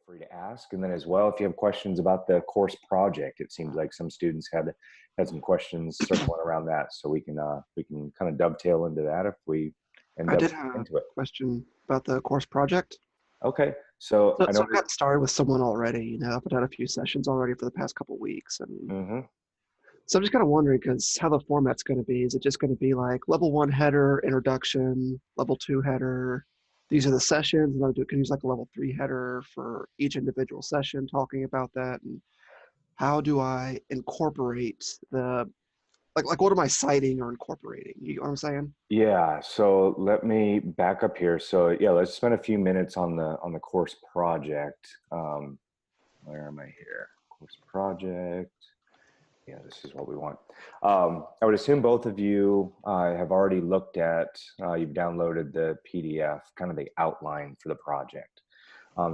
free to ask. And then as well, if you have questions about the course project, it seems like some students had some questions circling around that. So we can kind of dovetail into that if we end I up did have a into it. question about the course project. Okay. So I know. So I got started with someone already. I've done a few sessions already for the past couple of weeks, and so I'm just kind of wondering, because how the format's going to be. Is it just going to be like level 1 header, introduction, level 2 header? These are the sessions, and I can use like a level 3 header for each individual session, talking about that. And how do I incorporate the like what am I citing or incorporating? You know what I'm saying? Yeah, so let me back up here. So yeah, let's spend a few minutes on the course project. Where am I here? Course project. Yeah, this is what we want. I would assume both of you have already looked at, you've downloaded the PDF, kind of the outline for the project.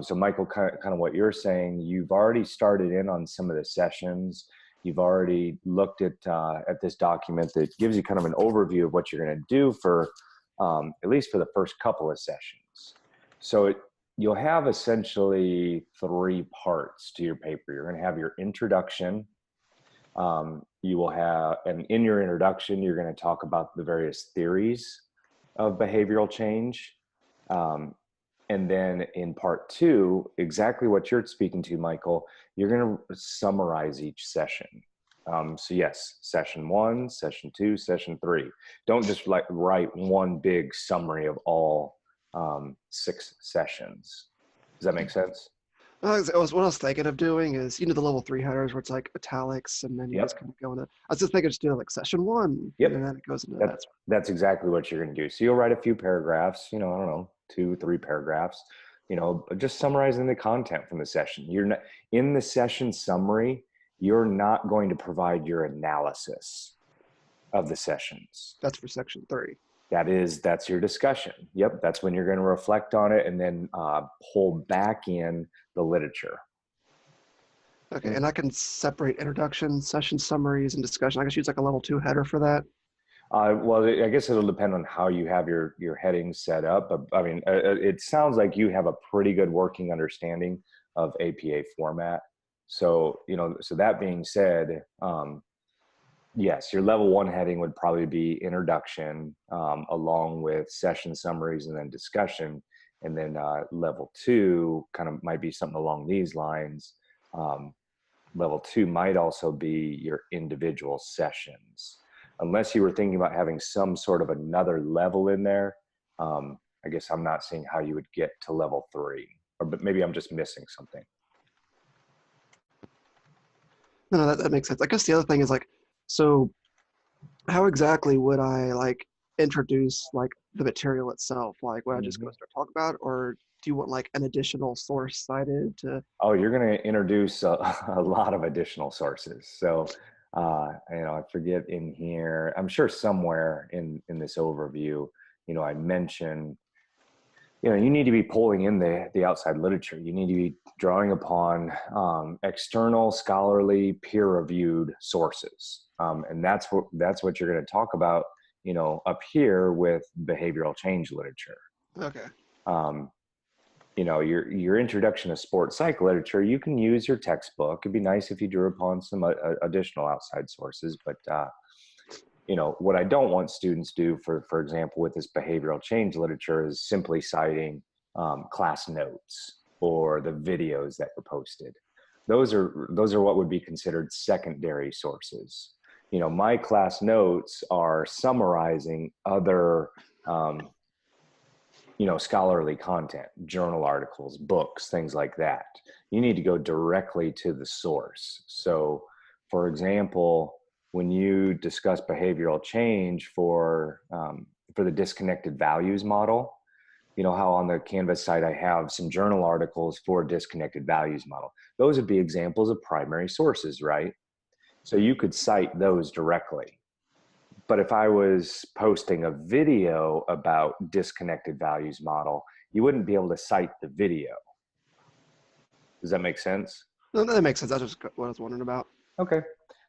So Michael, kind of what you're saying, you've already started in on some of the sessions. You've already looked at this document that gives you kind of an overview of what you're going to do for, at least for the first couple of sessions. So you'll have essentially 3 parts to your paper. You're going to have your introduction. You will have, and in your introduction, you're going to talk about the various theories of behavioral change. And then in part 2, exactly what you're speaking to, Michael, you're going to summarize each session. So yes, session 1, session 2, session 3. Don't just write one big summary of all 6 sessions. Does that make sense? What I was thinking of doing is, the level 3 headers where it's like italics, and then you just kind of go into. I was just thinking just doing like session 1, Yep. and then it goes into that. That's exactly what you're going to do. So you'll write a few paragraphs, I don't know, 2, 3 paragraphs, just summarizing the content from the session. You're not in the session summary. You're not going to provide your analysis of the sessions. That's for section 3. That's your discussion. Yep. That's when you're going to reflect on it and then pull back in the literature. Okay. And I can separate introduction, session summaries, and discussion. I guess use like a level 2 header for that. Well, I guess it'll depend on how you have your headings set up. But I mean, it sounds like you have a pretty good working understanding of APA format. So, so that being said, yes, your level 1 heading would probably be introduction, along with session summaries and then discussion. And then level 2 kind of might be something along these lines. Level 2 might also be your individual sessions. Unless you were thinking about having some sort of another level in there, I guess I'm not seeing how you would get to level 3. But maybe I'm just missing something. No, that makes sense. I guess the other thing is like, so how exactly would I like introduce like the material itself? Like, would I just go start talking about it, or do you want like an additional source cited to? Oh, you're going to introduce a lot of additional sources. So, I forget in here, I'm sure somewhere in this overview, I mentioned, you need to be pulling in the outside literature. You need to be drawing upon external, scholarly, peer-reviewed sources, and that's what you're going to talk about, up here with behavioral change literature. Okay. Your introduction to sports psych literature, you can use your textbook. It'd be nice if you drew upon some additional outside sources, but what I don't want students do, for example, with this behavioral change literature, is simply citing class notes or the videos that were posted. Those are what would be considered secondary sources. My class notes are summarizing other scholarly content, journal articles, books, things like that. You need to go directly to the source. So, for example, when you discuss behavioral change for the disconnected values model, how on the Canvas site I have some journal articles for disconnected values model. Those would be examples of primary sources, right? So you could cite those directly. But if I was posting a video about disconnected values model, you wouldn't be able to cite the video. Does that make sense? No, that makes sense. That's just what I was wondering about. Okay.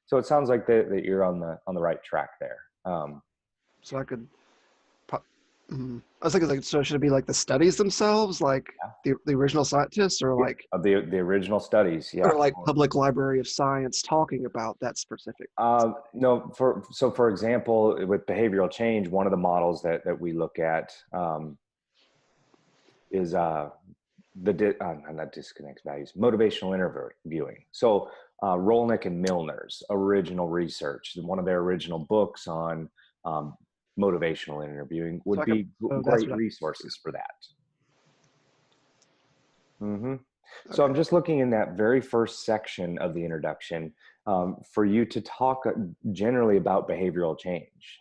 So it sounds like that you're on the right track there. So I could, I was thinking, like, so should it be like the studies themselves, like the original scientists, or Yeah, like, of the original studies, yeah. or like public library of science talking about that specific? No, for example, with behavioral change, one of the models that we look at is not disconnect values, motivational interviewing. So Rolnick and Milner's original research, one of their original books on um, motivational interviewing So would I could, be oh, that's great what resources for that. Mm-hmm. So okay. I'm just looking in that very first section of the introduction for you to talk generally about behavioral change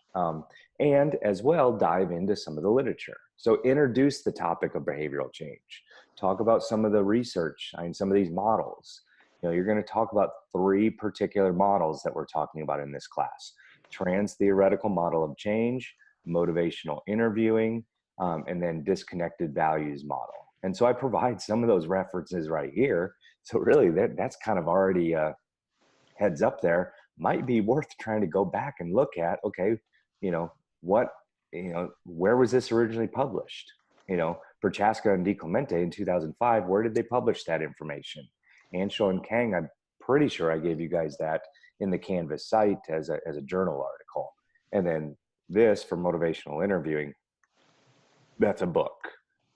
and as well dive into some of the literature. So introduce the topic of behavioral change. Talk about some of the research and some of these models. You're going to talk about 3 particular models that we're talking about in this class: trans-theoretical model of change, motivational interviewing, and then disconnected values model. And so I provide some of those references right here. So really that's kind of already a heads up there. Might be worth trying to go back and look at, okay, what, where was this originally published? Prochaska and DiClemente in 2005, where did they publish that information? Anshaw and Kang, I'm pretty sure I gave you guys that in the Canvas site as a journal article. And then this for motivational interviewing, that's a book.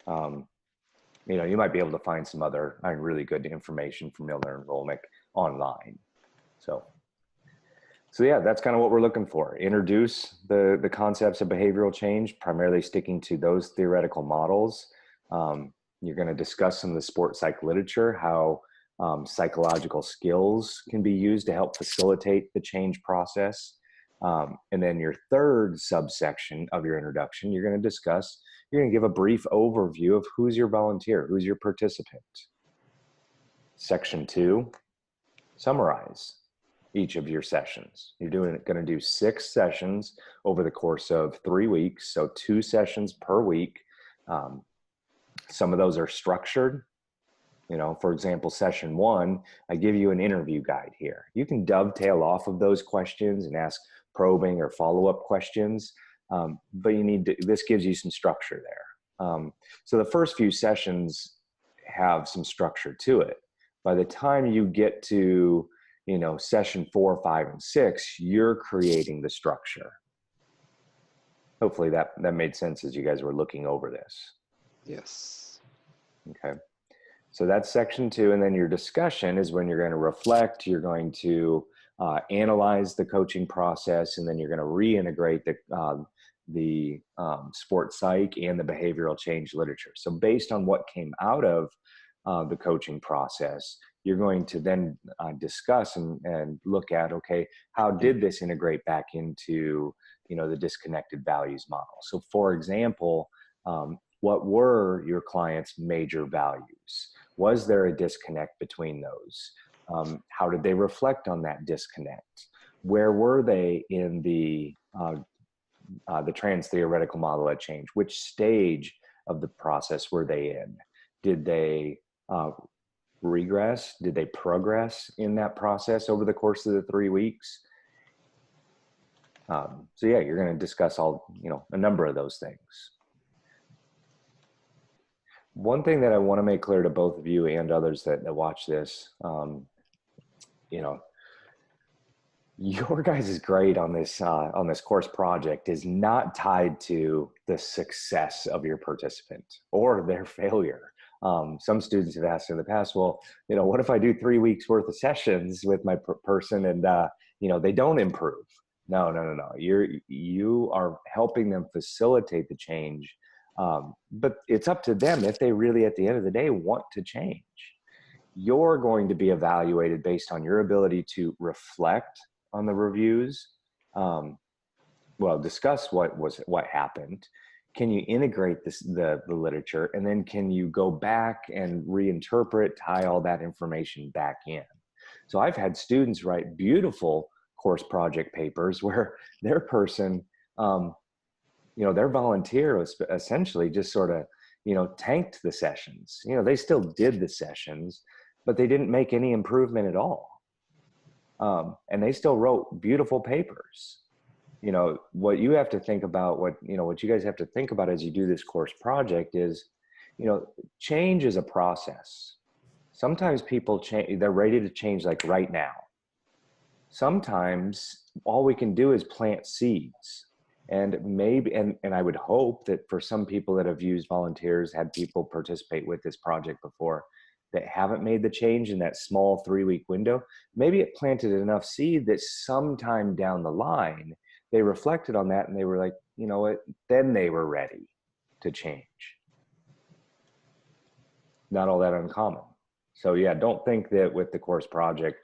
You might be able to find some other really good information from Milner and Rolnick online. So yeah, that's kind of what we're looking for. Introduce the concepts of behavioral change, primarily sticking to those theoretical models. You're going to discuss some of the sport psych literature, how psychological skills can be used to help facilitate the change process. And then your third subsection of your introduction, you're going to give a brief overview of who's your volunteer, who's your participant. Section 2, summarize each of your sessions. You're going to do 6 sessions over the course of 3 weeks, so 2 sessions per week. Some of those are structured. For example, session 1, I give you an interview guide here. You can dovetail off of those questions and ask probing or follow-up questions, but this gives you some structure there. So the first few sessions have some structure to it. By the time you get to session 4, 5, and 6, you're creating the structure. Hopefully that made sense as you guys were looking over this. Yes. Okay. So that's section 2. And then your discussion is when you're going to reflect, you're going to analyze the coaching process, and then you're going to reintegrate the sports psych and the behavioral change literature. So based on what came out of the coaching process, you're going to then discuss and look at, okay, how did this integrate back into, the disconnected values model? So for example, what were your clients' major values? Was there a disconnect between those? How did they reflect on that disconnect? Where were they in the trans-theoretical model of change? Which stage of the process were they in? Did they regress? Did they progress in that process over the course of the 3 weeks? So yeah, you're going to discuss a number of those things. One thing that I want to make clear to both of you and others that watch this, your guys' grade on this course project is not tied to the success of your participant or their failure. Some students have asked in the past, well, what if I do 3 weeks worth of sessions with my person and they don't improve? No. You are helping them facilitate the change. But it's up to them if they really, at the end of the day, want to change. You're going to be evaluated based on your ability to reflect on the reviews, discuss what happened. Can you integrate the literature, and then can you go back and reinterpret, tie all that information back in? So I've had students write beautiful course project papers where their person, their volunteer was essentially just sort of, tanked the sessions. They still did the sessions, but they didn't make any improvement at all. And they still wrote beautiful papers. you know, what you have to think about, what you guys have to think about as you do this course project is, you know, change is a process. Sometimes people change, they're ready to change like right now. Sometimes all we can do is plant seeds. And maybe, and I would hope that for some people that have used volunteers, had people participate with this project before, that haven't made the change in that small 3-week window, maybe it planted enough seed that sometime down the line, they reflected on that and they were like, you know what, then they were ready to change. Not all that uncommon. So yeah, don't think that with the course project,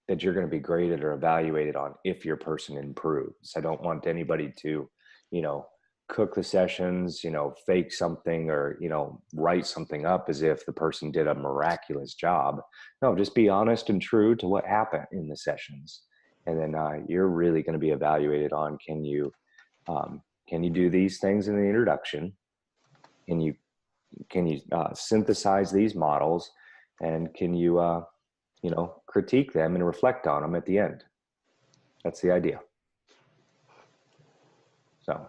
that you're going to be graded or evaluated on if your person improves. I don't want anybody to, you know, cook the sessions, you know, fake something or, you know, write something up as if the person did a miraculous job. No, just be honest and true to what happened in the sessions. And then you're really going to be evaluated on, can you do these things in the introduction? Can you synthesize these models, and can you you know, critique them and reflect on them at the end? That's the idea. So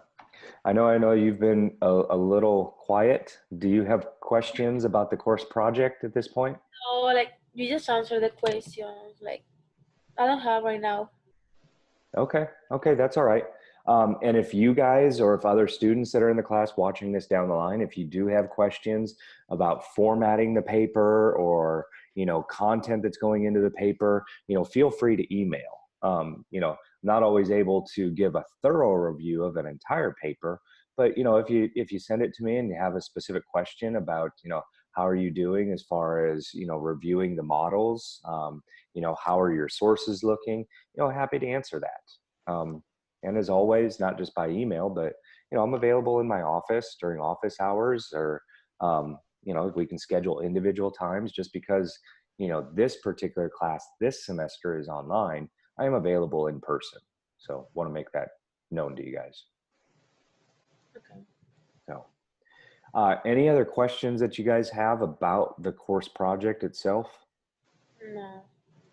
I know you've been a little quiet. Do you have questions about the course project at this point? No, like you just answered the questions. Like I don't have right now. Okay, that's all right. And if you guys, or if other students that are in the class watching this down the line, if you do have questions about formatting the paper, or, you know, content that's going into the paper, you know, feel free to email. You know, not always able to give a thorough review of an entire paper, but, you know, if you send it to me and you have a specific question about, you know, how are you doing as far as, you know, reviewing the models, you know, how are your sources looking, you know, happy to answer that. And as always, not just by email, but, you know, I'm available in my office during office hours, or, you know, we can schedule individual times. Just because, you know, this particular class this semester is online, I am available in person. So want to make that known to you guys. Okay. So any other questions that you guys have about the course project itself? No.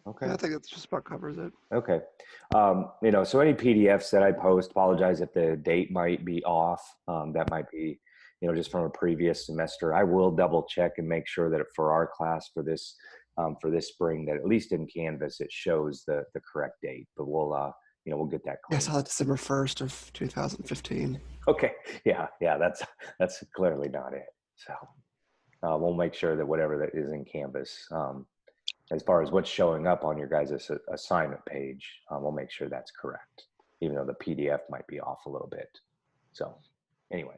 Okay. Yeah, I think that's just about covers it. Okay. You know, so any PDFs that I post, apologize if the date might be off. That might be, you know, just from a previous semester. I will double check and make sure that for our class for this spring, that at least in Canvas, it shows the correct date, but we'll, you know, we'll get that Yeah, I cleaned. saw that December 1st of 2015. Okay. Yeah. That's clearly not it. So we'll make sure that whatever that is in Canvas, as far as what's showing up on your guys' assignment page, we'll make sure that's correct, even though the PDF might be off a little bit. So anyway.